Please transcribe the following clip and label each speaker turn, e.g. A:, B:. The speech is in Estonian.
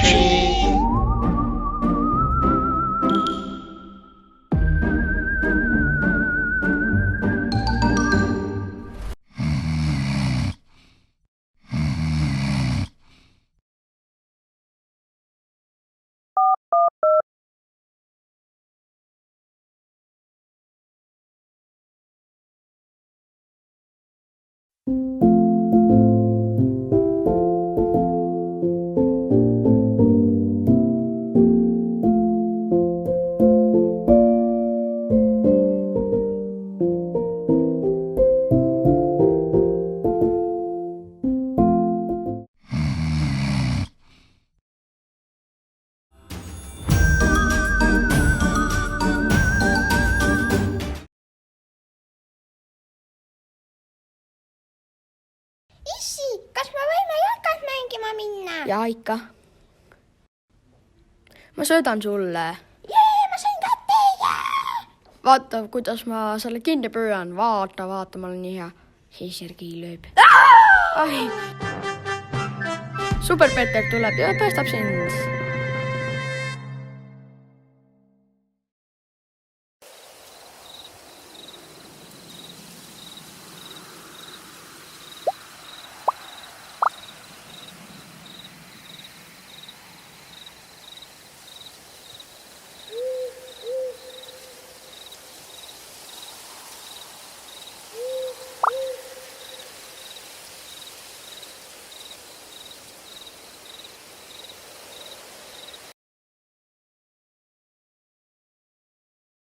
A: tree.
B: Issi, kas me võime jalkat mängima minna?
C: Jaa, ikka. Ma söödan sulle.
B: Ma sain kätte,
C: Vaata, kuidas ma selle kinni pööran. Vaata, ma olen nii hea. Siis Sergei lööb. Ai. Super Peter tuleb ja päästab sind.